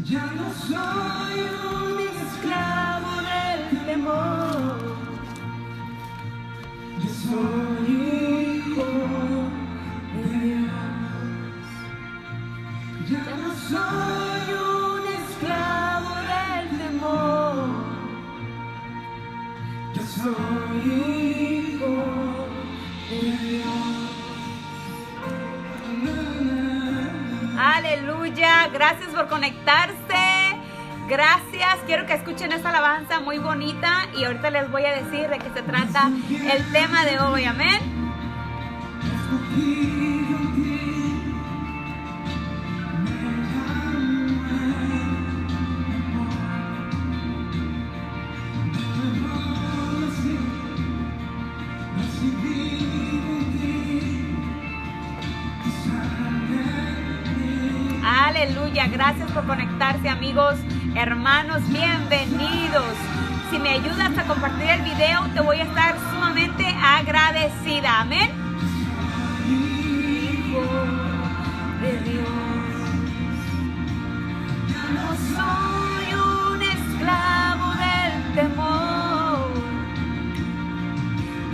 Ya no soy un esclavo del temor. Yo soy hijo de Dios. Ya no soy un esclavo del temor. Yo soy hijo de Dios. Aleluya, gracias por conectarse. Gracias, quiero que escuchen esta alabanza muy bonita y ahorita les voy a decir de qué se trata el tema de hoy, amén. Aleluya, gracias por conectarse, amigos, hermanos, bienvenidos. Si me ayudas a compartir el video, te voy a estar sumamente agradecida, amén. Hijo de Dios, ya no soy un esclavo del temor.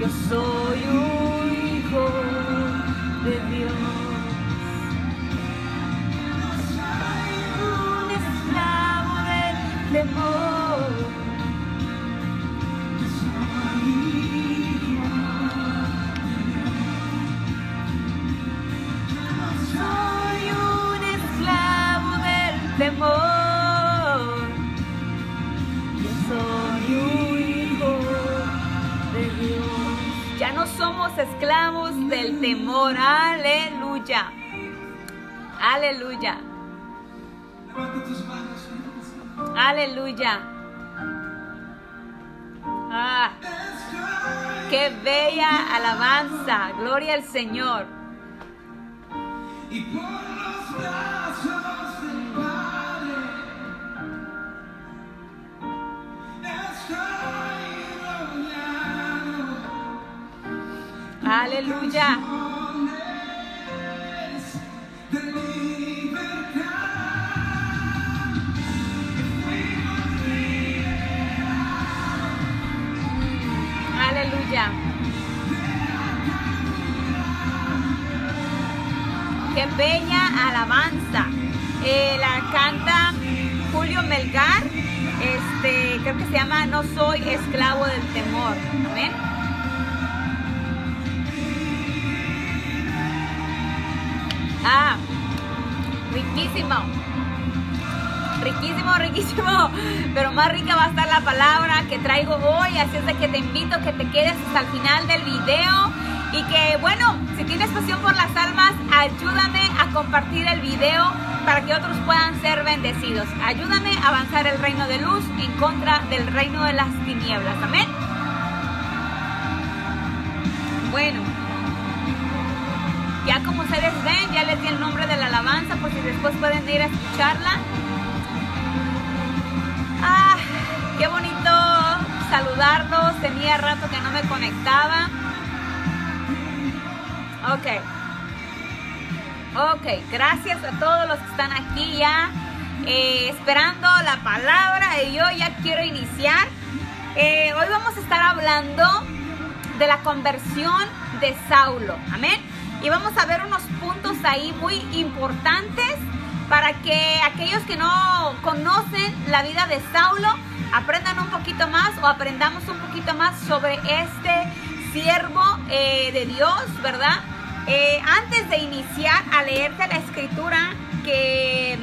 Yo soy un hijo de Dios. Temor. Soy un esclavo del temor. Yo soy un hijo de Dios. Ya no somos esclavos del temor. Aleluya. Aleluya. Levanta tus manos. Aleluya. Ah, qué bella alabanza. Gloria al Señor. Y por los brazos del Padre estoy rodeado. Aleluya. De libertad. Aleluya. Qué bella alabanza. La canta Julio Melgar. Creo que se llama No soy esclavo del temor. ¿Ven? Ah, riquísimo. Riquísimo, riquísimo, pero más rica va a estar la palabra que traigo hoy, así es de que te invito a que te quedes hasta el final del video y que, bueno, si tienes pasión por las almas, ayúdame a compartir el video para que otros puedan ser bendecidos. Ayúdame a avanzar el reino de luz en contra del reino de las tinieblas, amén. Bueno, ya como ustedes ven, ya les di el nombre de la alabanza por si después pueden ir a escucharla. Ah, qué bonito saludarlos. Tenía rato que no me conectaba. Ok, gracias a todos los que están aquí ya esperando la palabra y yo ya quiero iniciar. Hoy vamos a estar hablando de la conversión de Saulo, amén. Y vamos a ver unos puntos ahí muy importantes para que aquellos que no conocen la vida de Saulo aprendan un poquito más o aprendamos un poquito más sobre este siervo de Dios, ¿verdad? Antes de iniciar a leerte la escritura que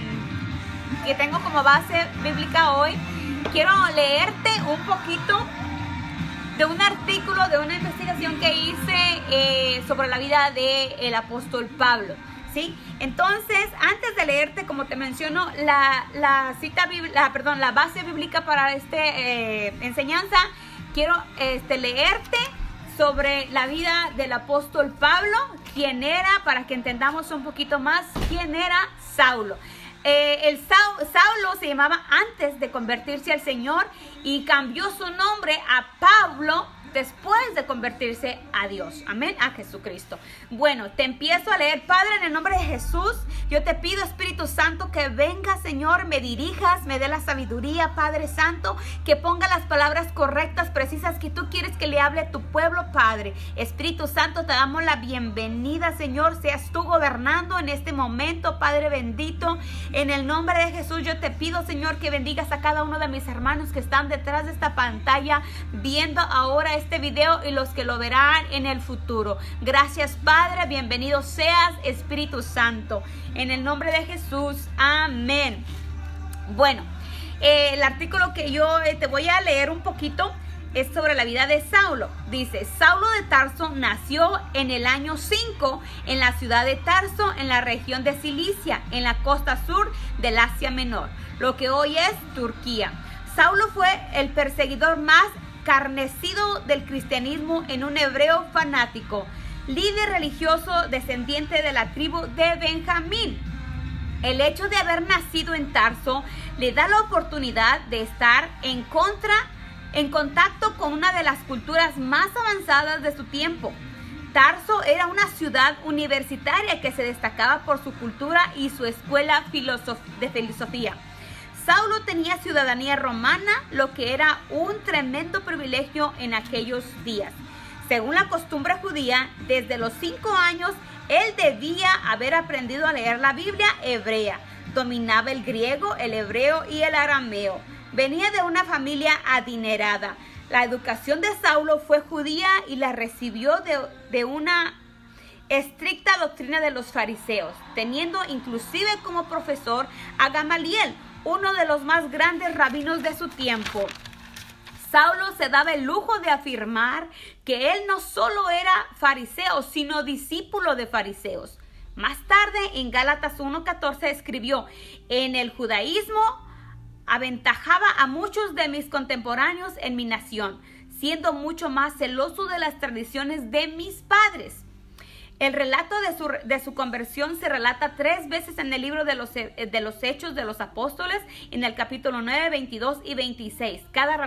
tengo como base bíblica hoy, quiero leerte un poquito de un artículo, de una investigación que hice sobre la vida del apóstol Pablo. ¿Sí? Entonces, antes de leerte, como te menciono, la base bíblica para enseñanza, quiero leerte sobre la vida del apóstol Pablo, quién era, para que entendamos un poquito más quién era Saulo. Saulo se llamaba antes de convertirse al Señor y cambió su nombre a Pablo después de convertirse a Dios. Amén, a Jesucristo. Bueno, te empiezo a leer. Padre, en el nombre de Jesús, yo te pido, Espíritu Santo, que venga, Señor, me dirijas, me dé la sabiduría, Padre Santo, que ponga las palabras correctas, precisas, que tú quieres que le hable a tu pueblo, Padre. Espíritu Santo, te damos la bienvenida, Señor, seas tú gobernando en este momento, Padre bendito. En el nombre de Jesús, yo te pido, Señor, que bendigas a cada uno de mis hermanos que están detrás de esta pantalla, viendo ahora este video y los que lo verán en el futuro. Gracias, Padre, bienvenido seas, Espíritu Santo, en el nombre de Jesús, amén. Bueno, el artículo que yo te voy a leer un poquito es sobre la vida de Saulo. Dice: Saulo de Tarso nació en el año 5 en la ciudad de Tarso, en la región de Cilicia, en la costa sur del Asia Menor, lo que hoy es Turquía. Saulo fue el perseguidor más carnecido del cristianismo, en un hebreo fanático, líder religioso descendiente de la tribu de Benjamín. El hecho de haber nacido en Tarso le da la oportunidad de estar en contacto con una de las culturas más avanzadas de su tiempo. Tarso era una ciudad universitaria que se destacaba por su cultura y su escuela de filosofía. Saulo tenía ciudadanía romana, lo que era un tremendo privilegio en aquellos días. Según la costumbre judía, desde los 5 años, él debía haber aprendido a leer la Biblia hebrea. Dominaba el griego, el hebreo y el arameo. Venía de una familia adinerada. La educación de Saulo fue judía y la recibió de una estricta doctrina de los fariseos, teniendo inclusive como profesor a Gamaliel, uno de los más grandes rabinos de su tiempo. Saulo se daba el lujo de afirmar que él no solo era fariseo, sino discípulo de fariseos. Más tarde, en Gálatas 1:14, escribió: en el judaísmo aventajaba a muchos de mis contemporáneos en mi nación, siendo mucho más celoso de las tradiciones de mis padres. El relato de su conversión se relata 3 veces en el libro de los Hechos de los Apóstoles, en el capítulo 9, 22 y 26. Cada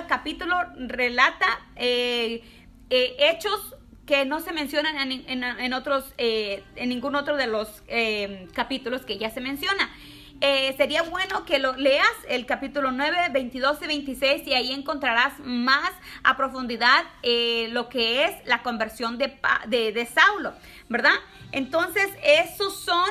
capítulo relata hechos que no se mencionan en ningún otro de los capítulos que ya se menciona. Sería bueno que lo leas, el capítulo 9, 22 y 26, y ahí encontrarás más a profundidad lo que es la conversión de Saulo, ¿verdad? Entonces, esos son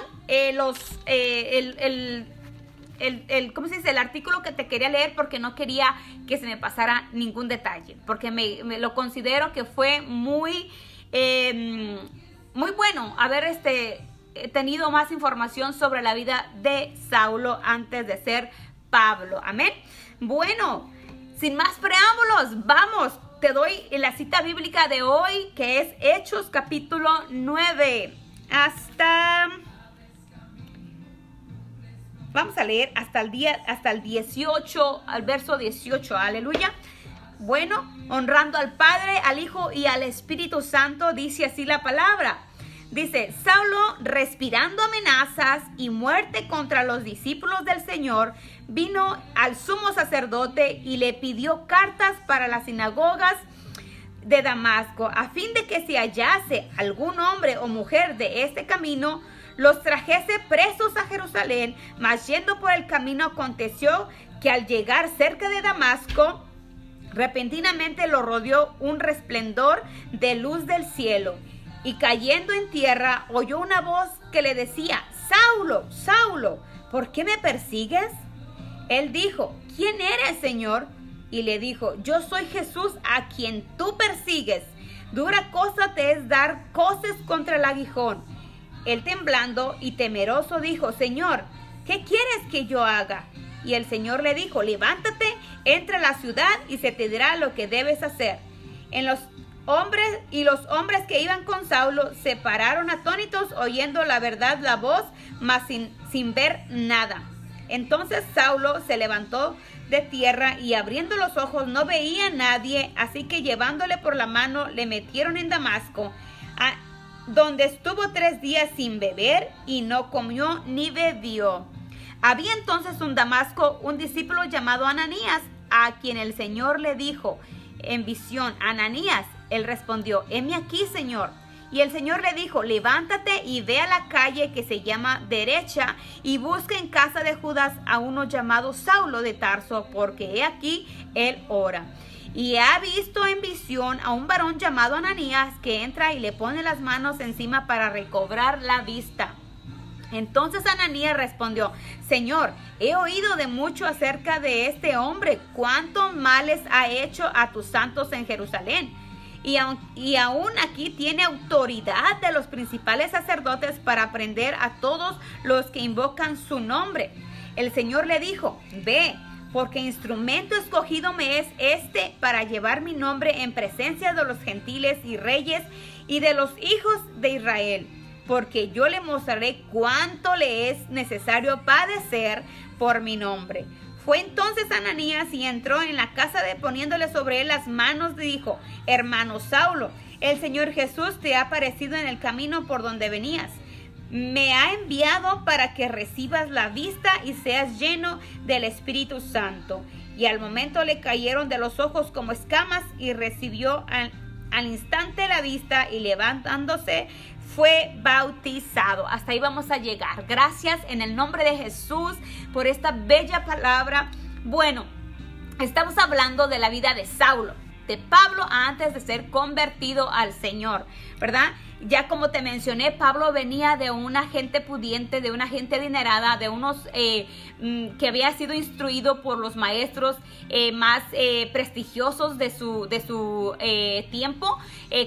¿cómo se dice? El artículo que te quería leer, porque no quería que se me pasara ningún detalle, porque me lo considero que fue muy bueno haber tenido más información sobre la vida de Saulo antes de ser Pablo. Amén. Bueno, sin más preámbulos, vamos. Te doy la cita bíblica de hoy, que es Hechos capítulo 9. Vamos a leer hasta el 18, al verso 18. Aleluya. Bueno, honrando al Padre, al Hijo y al Espíritu Santo, dice así la palabra. Dice: Saulo, respirando amenazas y muerte contra los discípulos del Señor, vino al sumo sacerdote y le pidió cartas para las sinagogas de Damasco, a fin de que si hallase algún hombre o mujer de este camino, los trajese presos a Jerusalén. Mas yendo por el camino, aconteció que al llegar cerca de Damasco, repentinamente lo rodeó un resplendor de luz del cielo. Y cayendo en tierra, oyó una voz que le decía: Saulo, Saulo, ¿por qué me persigues? Él dijo: ¿quién eres, Señor? Y le dijo: yo soy Jesús, a quien tú persigues. Dura cosa te es dar coces contra el aguijón. Él, temblando y temeroso, dijo: Señor, ¿qué quieres que yo haga? Y el Señor le dijo: levántate, entra a la ciudad y se te dirá lo que debes hacer. Los hombres que iban con Saulo se pararon atónitos, oyendo la voz, mas sin ver nada. Entonces Saulo se levantó de tierra y abriendo los ojos no veía a nadie, así que llevándole por la mano le metieron en Damasco, donde estuvo 3 días sin beber y no comió ni bebió. Había entonces en Damasco un discípulo llamado Ananías, a quien el Señor le dijo: en visión: Ananías. Él respondió: heme aquí, Señor. Y el Señor le dijo: levántate y ve a la calle que se llama Derecha y busca en casa de Judas a uno llamado Saulo de Tarso, porque he aquí él ora. Y ha visto en visión a un varón llamado Ananías que entra y le pone las manos encima para recobrar la vista. Entonces Ananías respondió: Señor, he oído de mucho acerca de este hombre, cuántos males ha hecho a tus santos en Jerusalén. Y aún aquí tiene autoridad de los principales sacerdotes para prender a todos los que invocan su nombre. El Señor le dijo: ve, porque instrumento escogido me es este para llevar mi nombre en presencia de los gentiles y reyes y de los hijos de Israel, porque yo le mostraré cuánto le es necesario padecer por mi nombre. Fue entonces Ananías y entró en la casa poniéndole sobre él las manos, dijo: hermano Saulo, el Señor Jesús te ha aparecido en el camino por donde venías. Me ha enviado para que recibas la vista y seas lleno del Espíritu Santo. Y al momento le cayeron de los ojos como escamas y recibió al instante la vista, y levantándose fue bautizado. Hasta ahí vamos a llegar. Gracias en el nombre de Jesús por esta bella palabra. Bueno, estamos hablando de la vida de Saulo, de Pablo antes de ser convertido al Señor, ¿verdad? Ya como te mencioné, Pablo venía de una gente pudiente, de una gente adinerada, de unos que había sido instruido por los maestros más prestigiosos de su tiempo,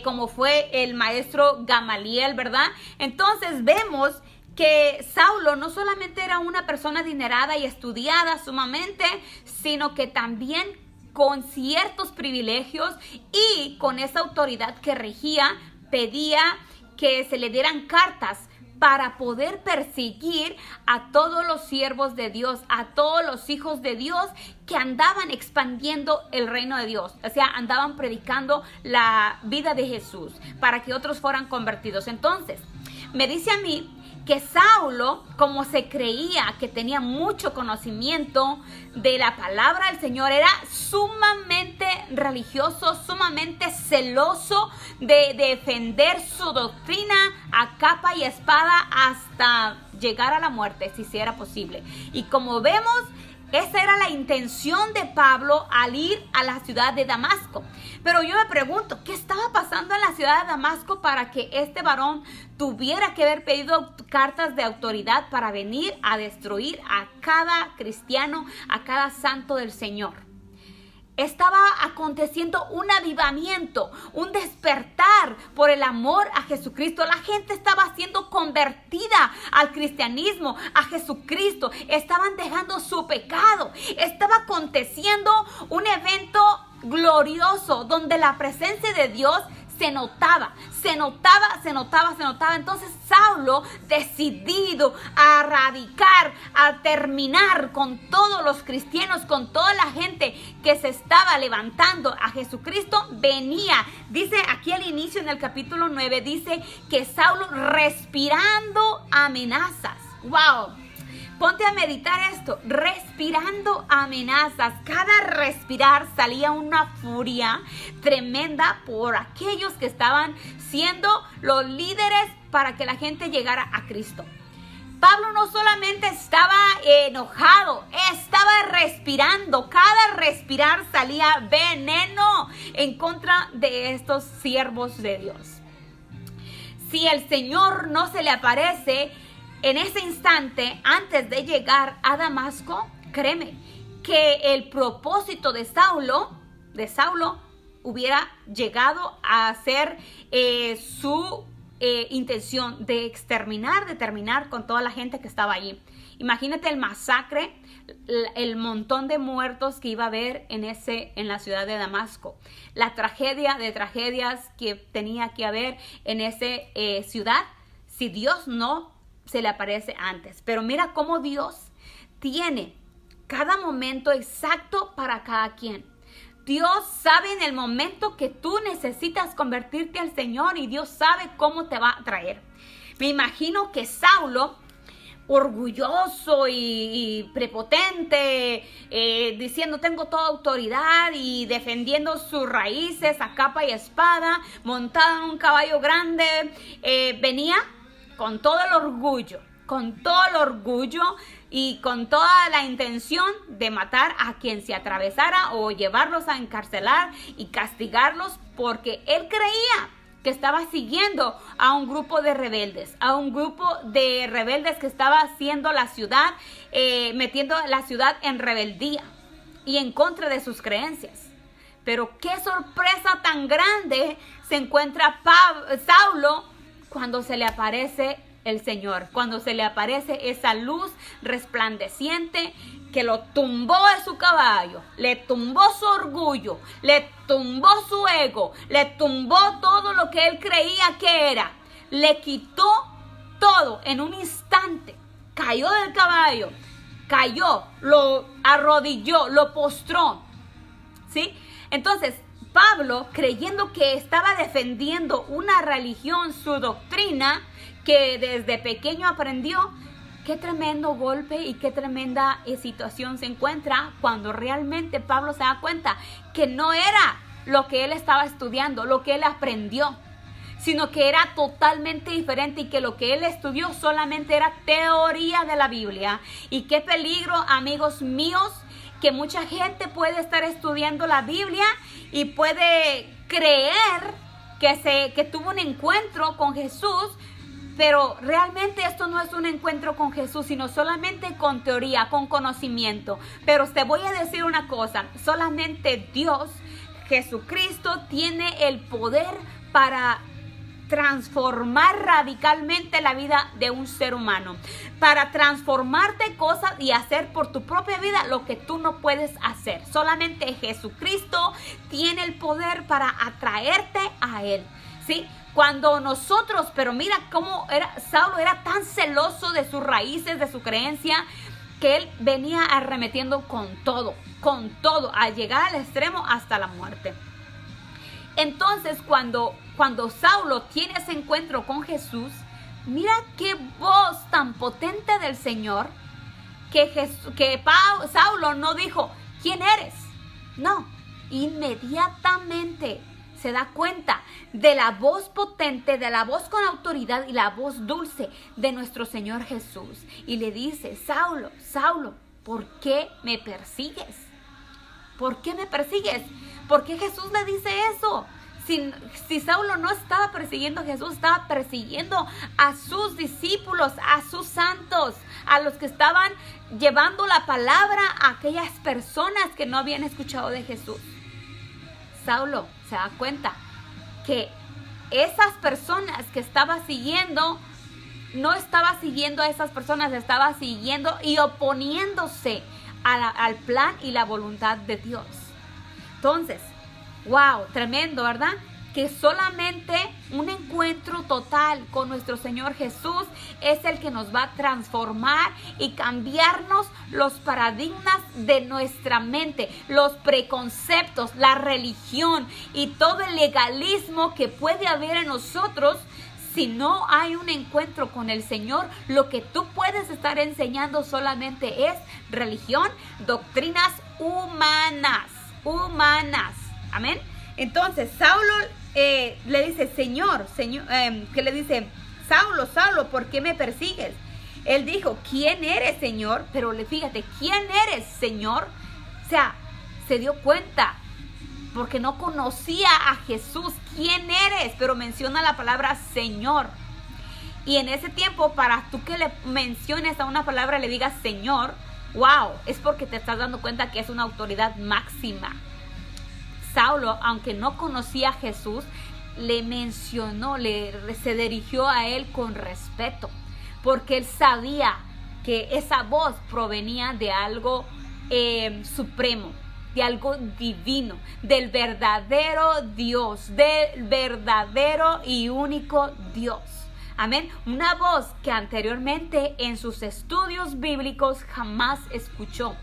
como fue el maestro Gamaliel, ¿verdad? Entonces vemos que Saulo no solamente era una persona adinerada y estudiada sumamente, sino que también con ciertos privilegios y con esa autoridad que regía, pedía que se le dieran cartas para poder perseguir a todos los siervos de Dios, a todos los hijos de Dios que andaban expandiendo el reino de Dios. O sea, andaban predicando la vida de Jesús para que otros fueran convertidos. Entonces, me dice a mí que Saulo, como se creía que tenía mucho conocimiento de la palabra del Señor, era sumamente religioso, sumamente celoso de defender su doctrina a capa y espada hasta llegar a la muerte, si era posible. Y como vemos, esa era la intención de Pablo al ir a la ciudad de Damasco. Pero yo me pregunto, ¿qué estaba pasando en la ciudad de Damasco para que este varón tuviera que haber pedido cartas de autoridad para venir a destruir a cada cristiano, a cada santo del Señor? Estaba aconteciendo un avivamiento, un despertar por el amor a Jesucristo. La gente estaba siendo convertida al cristianismo, a Jesucristo. Estaban dejando su pecado. Estaba aconteciendo un evento glorioso donde la presencia de Dios se notaba. Entonces Saulo, decidido a erradicar, a terminar con todos los cristianos, con toda la gente que se estaba levantando a Jesucristo, venía. Dice aquí al inicio en el capítulo 9, dice que Saulo respirando amenazas. ¡Wow! Ponte a meditar esto, respirando amenazas. Cada respirar salía una furia tremenda por aquellos que estaban siendo los líderes para que la gente llegara a Cristo. Pablo no solamente estaba enojado, estaba respirando. Cada respirar salía veneno en contra de estos siervos de Dios. Si el Señor no se le aparece en ese instante, antes de llegar a Damasco, créeme que el propósito de Saulo hubiera llegado a ser su intención de terminar con toda la gente que estaba allí. Imagínate el masacre, el montón de muertos que iba a haber en la ciudad de Damasco, la tragedia de tragedias que tenía que haber en esa ciudad, si Dios no se le aparece antes. Pero mira cómo Dios tiene cada momento exacto para cada quien. Dios sabe en el momento que tú necesitas convertirte al Señor, y Dios sabe cómo te va a traer. Me imagino que Saulo orgulloso y prepotente, diciendo tengo toda autoridad y defendiendo sus raíces a capa y espada, montado en un caballo grande, venía con todo el orgullo y con toda la intención de matar a quien se atravesara o llevarlos a encarcelar y castigarlos, porque él creía que estaba siguiendo a un grupo de rebeldes, que estaba haciendo la ciudad, metiendo la ciudad en rebeldía y en contra de sus creencias. Pero qué sorpresa tan grande se encuentra Saulo cuando se le aparece el Señor, cuando se le aparece esa luz resplandeciente que lo tumbó de su caballo, le tumbó su orgullo, le tumbó su ego, le tumbó todo lo que él creía que era, le quitó todo en un instante, cayó del caballo, lo arrodilló, lo postró, ¿sí? Entonces, Pablo, creyendo que estaba defendiendo una religión, su doctrina, que desde pequeño aprendió, qué tremendo golpe y qué tremenda situación se encuentra cuando realmente Pablo se da cuenta que no era lo que él estaba estudiando, lo que él aprendió, sino que era totalmente diferente y que lo que él estudió solamente era teoría de la Biblia. Y qué peligro, amigos míos, que mucha gente puede estar estudiando la Biblia y puede creer que tuvo un encuentro con Jesús, pero realmente esto no es un encuentro con Jesús, sino solamente con teoría, con conocimiento. Pero te voy a decir una cosa, solamente Dios, Jesucristo, tiene el poder para transformar radicalmente la vida de un ser humano, para transformarte cosas y hacer por tu propia vida lo que tú no puedes hacer. Solamente Jesucristo tiene el poder para atraerte a Él, ¿sí? Cuando nosotros, pero mira cómo Saulo era tan celoso de sus raíces, de su creencia, que él venía arremetiendo con todo, a llegar al extremo hasta la muerte. Entonces, cuando Saulo tiene ese encuentro con Jesús, mira qué voz tan potente del Señor, que Saulo no dijo, ¿quién eres? No, inmediatamente se da cuenta de la voz potente, de la voz con autoridad y la voz dulce de nuestro Señor Jesús. Y le dice, Saulo, Saulo, ¿por qué me persigues? ¿Por qué me persigues? ¿Por qué Jesús le dice eso? Si Saulo no estaba persiguiendo a Jesús, estaba persiguiendo a sus discípulos, a sus santos, a los que estaban llevando la palabra a aquellas personas que no habían escuchado de Jesús. Saulo se da cuenta que esas personas que estaba siguiendo, no estaba siguiendo a esas personas, estaba siguiendo y oponiéndose al plan y la voluntad de Dios. Entonces, wow, tremendo, ¿verdad? Que solamente un encuentro total con nuestro Señor Jesús es el que nos va a transformar y cambiarnos los paradigmas de nuestra mente, los preconceptos, la religión y todo el legalismo que puede haber en nosotros. Si no hay un encuentro con el Señor, lo que tú puedes estar enseñando solamente es religión, doctrinas humanas. Amén. Entonces Saulo le dice, Señor, que le dice, Saulo, Saulo, ¿por qué me persigues? Él dijo, ¿quién eres, Señor? Pero fíjate, ¿quién eres, Señor? O sea, se dio cuenta porque no conocía a Jesús. ¿Quién eres? Pero menciona la palabra Señor. Y en ese tiempo, para tú que le menciones a una palabra, le digas Señor, wow, es porque te estás dando cuenta que es una autoridad máxima. Saulo, aunque no conocía a Jesús, le mencionó, se dirigió a él con respeto, porque él sabía que esa voz provenía de algo supremo, de algo divino, del verdadero Dios, del verdadero y único Dios. Amén. Una voz que anteriormente en sus estudios bíblicos jamás escuchó,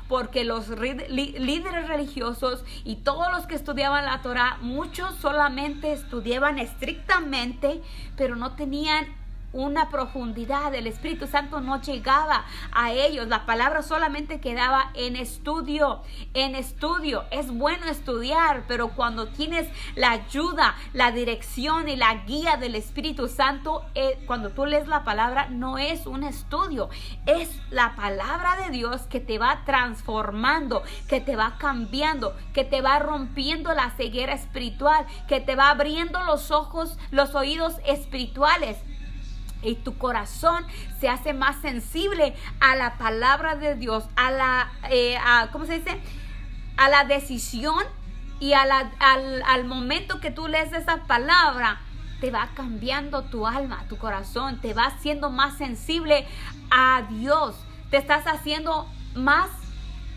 porque los líderes religiosos y todos los que estudiaban la Torá, muchos solamente estudiaban estrictamente, pero no tenían una profundidad. El Espíritu Santo no llegaba a ellos. La palabra solamente quedaba en estudio. En estudio. Es bueno estudiar, pero cuando tienes la ayuda, la dirección y la guía del Espíritu Santo, cuando tú lees la palabra, no es un estudio. Es la palabra de Dios que te va transformando, que te va cambiando, que te va rompiendo la ceguera espiritual, que te va abriendo los ojos, los oídos espirituales. Y tu corazón se hace más sensible a la palabra de Dios, a la, ¿cómo se dice? A la decisión y al momento que tú lees esa palabra, te va cambiando tu alma, tu corazón, te va haciendo más sensible a Dios, te estás haciendo más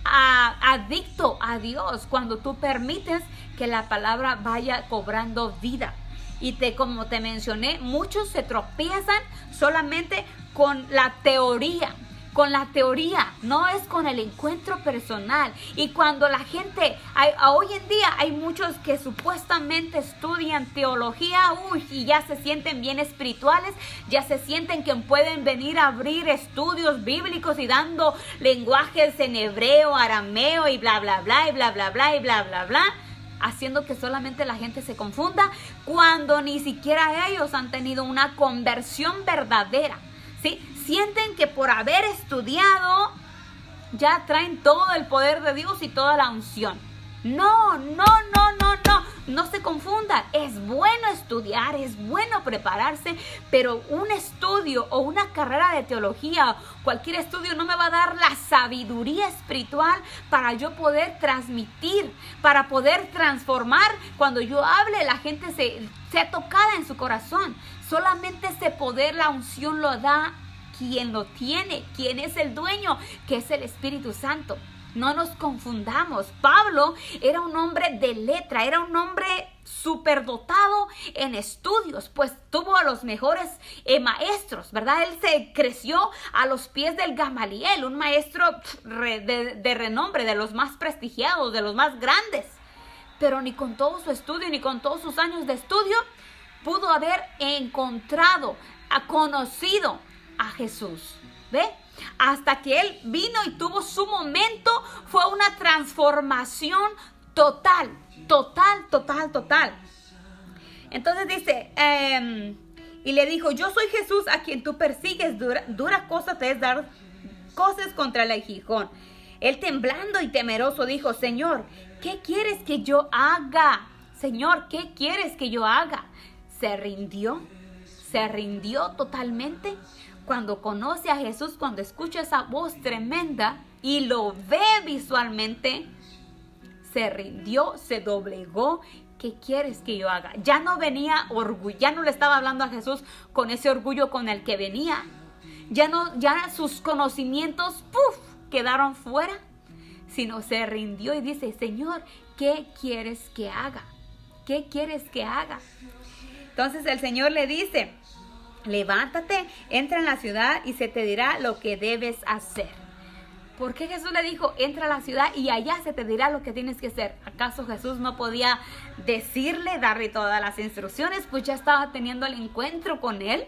adicto a Dios cuando tú permites que la palabra vaya cobrando vida. Y como te mencioné, muchos se tropiezan solamente con la teoría. Con la teoría, no es con el encuentro personal. Y cuando la gente, hoy en día hay muchos que supuestamente estudian teología, y ya se sienten bien espirituales, ya se sienten que pueden venir a abrir estudios bíblicos y dando lenguajes en hebreo, arameo y bla, bla, bla, y bla, bla, bla, y bla, bla, bla, haciendo que solamente la gente se confunda cuando ni siquiera ellos han tenido una conversión verdadera, ¿sí? Sienten que por haber estudiado ya traen todo el poder de Dios y toda la unción. No se confunda. Es bueno estudiar, es bueno prepararse, pero un estudio o una carrera de teología, cualquier estudio no me va a dar la sabiduría espiritual para yo poder transmitir, para poder transformar. Cuando yo hable, la gente sea tocada en su corazón. Solamente ese poder, la unción lo da quien lo tiene, quien es el dueño, que es el Espíritu Santo. No nos confundamos. Pablo era un hombre de letra, era un hombre superdotado en estudios, pues tuvo a los mejores maestros, ¿verdad? Él se creció a los pies del Gamaliel, un maestro de renombre, de los más prestigiados, de los más grandes. Pero ni con todo su estudio, ni con todos sus años de estudio, pudo haber conocido a Jesús. ¿Ve? Hasta que él vino y tuvo su momento, fue una transformación total. Entonces dice, y le dijo: yo soy Jesús a quien tú persigues, dura cosa te es dar cosas contra el aguijón. Él, temblando y temeroso, dijo: Señor, ¿qué quieres que yo haga? Señor, ¿qué quieres que yo haga? Se rindió totalmente. Cuando conoce a Jesús, cuando escucha esa voz tremenda y lo ve visualmente, se rindió, se doblegó. ¿Qué quieres que yo haga? Ya no venía orgullo, ya no le estaba hablando a Jesús con ese orgullo con el que venía. Ya sus conocimientos quedaron fuera, sino se rindió y dice: Señor, ¿qué quieres que haga? ¿Qué quieres que haga? Entonces el Señor le dice: levántate, entra en la ciudad y se te dirá lo que debes hacer. ¿Por qué Jesús le dijo: entra a la ciudad y allá se te dirá lo que tienes que hacer? ¿Acaso Jesús no podía darle todas las instrucciones? Pues ya estaba teniendo el encuentro con él.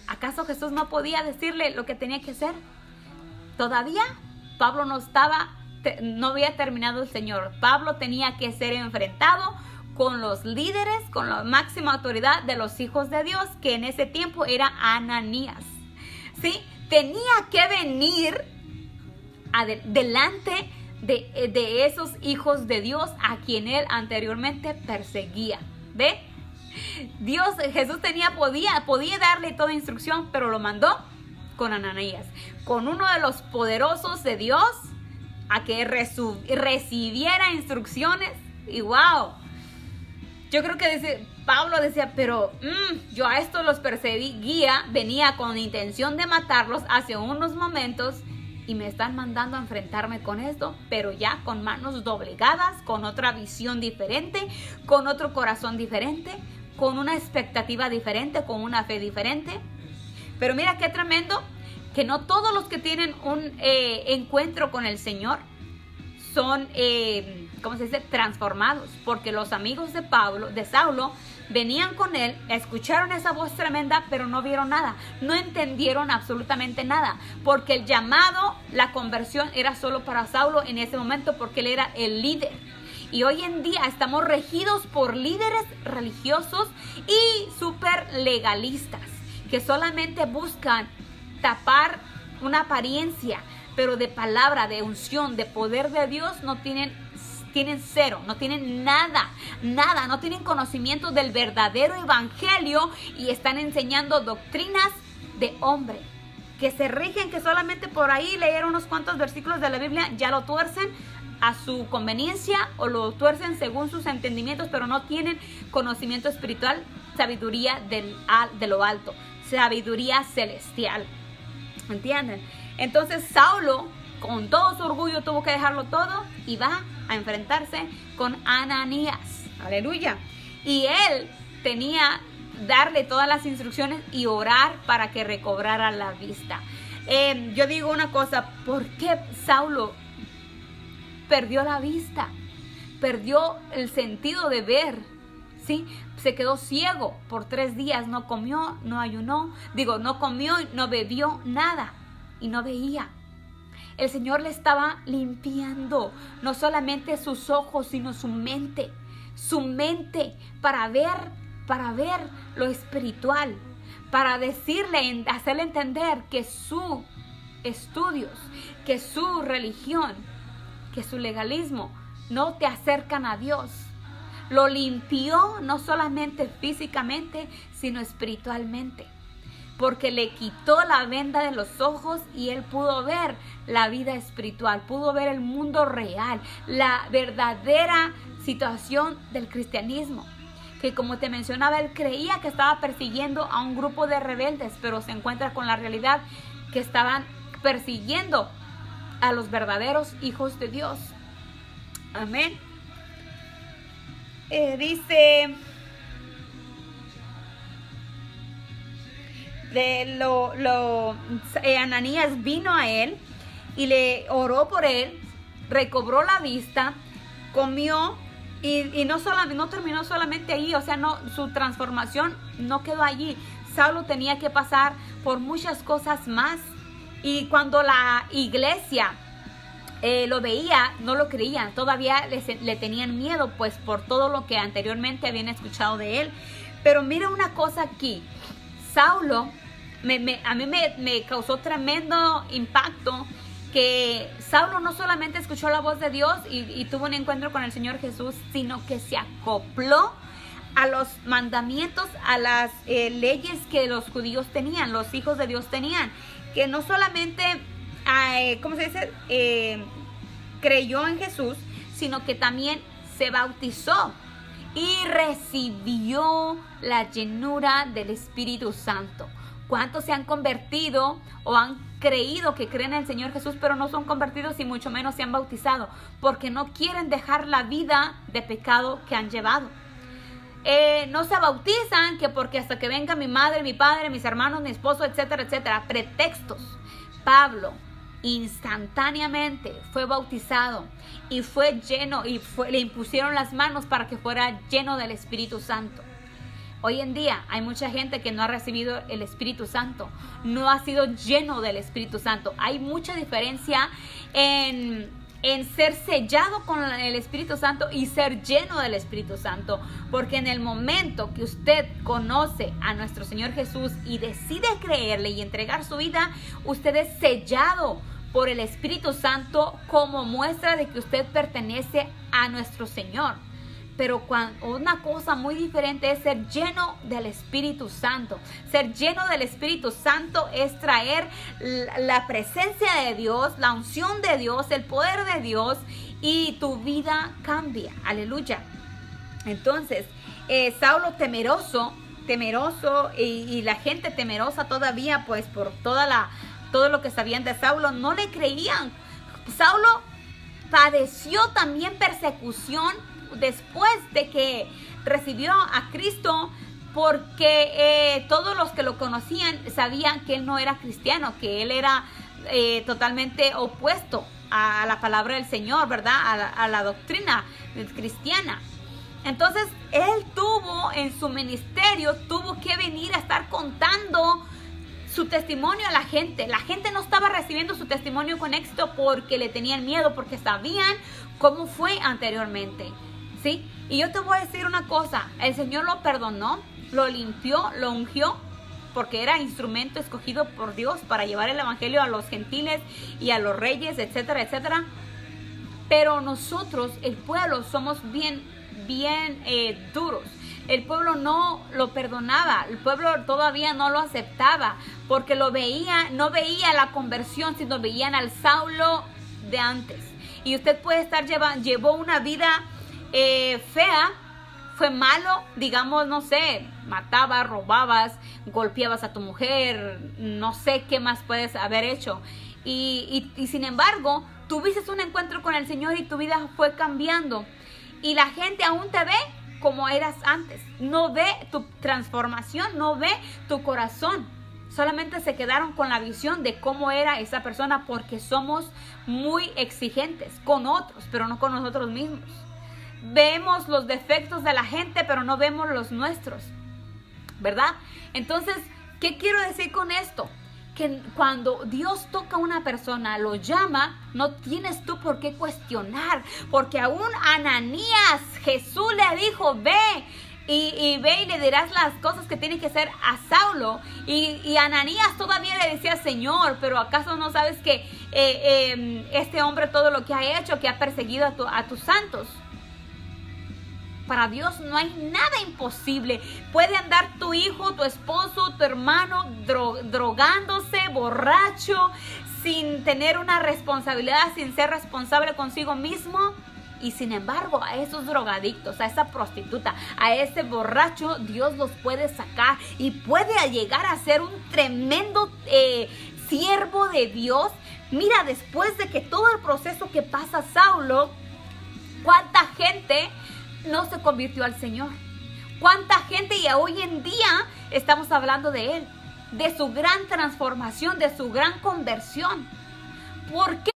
¿Acaso Jesús no podía decirle lo que tenía que hacer? Todavía Pablo no había terminado el Señor. Pablo tenía que ser enfrentado con los líderes, con la máxima autoridad de los hijos de Dios, que en ese tiempo era Ananías. ¿Sí? Tenía que venir delante de esos hijos de Dios a quien él anteriormente perseguía. ¿Ve? Jesús podía darle toda instrucción, pero lo mandó con Ananías, con uno de los poderosos de Dios, a que recibiera instrucciones. Y wow, yo creo que Pablo decía: pero yo a estos los perseguía, venía con intención de matarlos hace unos momentos, y me están mandando a enfrentarme con esto, pero ya con manos doblegadas, con otra visión diferente, con otro corazón diferente, con una expectativa diferente, con una fe diferente. Pero mira qué tremendo, que no todos los que tienen un encuentro con el Señor son, transformados, porque los amigos de Saulo venían con él, escucharon esa voz tremenda, pero no vieron nada, no entendieron absolutamente nada, porque el llamado, la conversión era solo para Saulo en ese momento, porque él era el líder. Y hoy en día estamos regidos por líderes religiosos y súper legalistas, que solamente buscan tapar una apariencia, pero de palabra, de unción, de poder de Dios no tienen cero, no tienen nada, no tienen conocimiento del verdadero evangelio y están enseñando doctrinas de hombre, que se rigen, que solamente por ahí leer unos cuantos versículos de la Biblia ya lo tuercen a su conveniencia o lo tuercen según sus entendimientos, pero no tienen conocimiento espiritual, sabiduría de lo alto, sabiduría celestial. ¿Entienden? Entonces Saulo, con todo su orgullo, tuvo que dejarlo todo y va a enfrentarse con Ananías. Aleluya. Y él tenía darle todas las instrucciones y orar para que recobrara la vista. Yo digo una cosa, ¿por qué Saulo perdió la vista? Perdió el sentido de ver, ¿sí? Se quedó ciego por 3 días, no comió, no ayunó, no comió, no bebió nada y no veía. El Señor le estaba limpiando no solamente sus ojos, sino su mente para ver lo espiritual, para decirle, hacerle entender que sus estudios, que su religión, que su legalismo no te acercan a Dios. Lo limpió no solamente físicamente, sino espiritualmente, porque le quitó la venda de los ojos y él pudo ver la vida espiritual, pudo ver el mundo real, la verdadera situación del cristianismo. Que como te mencionaba, él creía que estaba persiguiendo a un grupo de rebeldes, pero se encuentra con la realidad que estaban persiguiendo a los verdaderos hijos de Dios. Amén. Dice... Ananías vino a él y le oró por él, recobró la vista, comió y no terminó solamente ahí, o sea, su transformación no quedó allí. Saulo tenía que pasar por muchas cosas más, y cuando la iglesia lo veía, no lo creían, todavía le tenían miedo, pues por todo lo que anteriormente habían escuchado de él. Pero mira una cosa aquí, Saulo, a mí me causó tremendo impacto que Saulo no solamente escuchó la voz de Dios y tuvo un encuentro con el Señor Jesús, sino que se acopló a los mandamientos, a las leyes que los judíos tenían, los hijos de Dios tenían, que no solamente, creyó en Jesús, sino que también se bautizó y recibió la llenura del Espíritu Santo. ¿Cuántos se han convertido o han creído que creen en el Señor Jesús, pero no son convertidos y mucho menos se han bautizado? Porque no quieren dejar la vida de pecado que han llevado. No se bautizan que porque hasta que venga mi madre, mi padre, mis hermanos, mi esposo, etcétera, etcétera. Pretextos. Pablo instantáneamente fue bautizado y fue lleno le impusieron las manos para que fuera lleno del Espíritu Santo. Hoy en día hay mucha gente que no ha recibido el Espíritu Santo, no ha sido lleno del Espíritu Santo. Hay mucha diferencia en ser sellado con el Espíritu Santo y ser lleno del Espíritu Santo, porque en el momento que usted conoce a nuestro Señor Jesús y decide creerle y entregar su vida, usted es sellado por el Espíritu Santo como muestra de que usted pertenece a nuestro Señor. Pero una cosa muy diferente es ser lleno del Espíritu Santo. Ser lleno del Espíritu Santo es traer la presencia de Dios, la unción de Dios, el poder de Dios, y tu vida cambia. Aleluya. Entonces, Saulo temeroso y la gente temerosa todavía, pues por todo lo que sabían de Saulo, no le creían. Saulo padeció también persecución después de que recibió a Cristo, porque todos los que lo conocían sabían que él no era cristiano, que él era totalmente opuesto a la palabra del Señor, ¿verdad? A la doctrina cristiana. Entonces él tuvo en su ministerio tuvo que venir a estar contando su testimonio a la gente. La gente no estaba recibiendo su testimonio con éxito porque le tenían miedo, porque sabían cómo fue anteriormente, ¿sí? Y yo te voy a decir una cosa, el Señor lo perdonó, lo limpió, lo ungió, porque era instrumento escogido por Dios para llevar el evangelio a los gentiles y a los reyes, etcétera, etcétera. Pero nosotros, el pueblo, somos bien duros. El pueblo no lo perdonaba, el pueblo todavía no lo aceptaba, porque no veía la conversión, sino veían al Saulo de antes. Y usted puede estar llevó una vida fea, fue malo, digamos, no sé, matabas, robabas, golpeabas a tu mujer, no sé qué más puedes haber hecho. Y sin embargo, tuviste un encuentro con el Señor y tu vida fue cambiando. Y la gente aún te ve como eras antes. No ve tu transformación, no ve tu corazón. Solamente se quedaron con la visión de cómo era esa persona, porque somos muy exigentes con otros, pero no con nosotros mismos. Vemos los defectos de la gente, pero no vemos los nuestros, ¿verdad? Entonces, ¿qué quiero decir con esto? Que cuando Dios toca a una persona, lo llama, no tienes tú por qué cuestionar, porque aún Ananías, Jesús le dijo, ve y ve y le dirás las cosas que tiene que hacer a Saulo, y Ananías todavía le decía, Señor, pero ¿acaso no sabes que este hombre todo lo que ha hecho, que ha perseguido a tus santos? Para Dios no hay nada imposible. Puede andar tu hijo, tu esposo, tu hermano drogándose, borracho, sin tener una responsabilidad, sin ser responsable consigo mismo. Y sin embargo, a esos drogadictos, a esa prostituta, a ese borracho, Dios los puede sacar y puede llegar a ser un tremendo siervo de Dios. Mira, después de que todo el proceso que pasa Saulo, ¿cuánta gente no se convirtió al Señor? ¿Cuánta gente? Y hoy en día estamos hablando de él, de su gran transformación, de su gran conversión. ¿Por qué?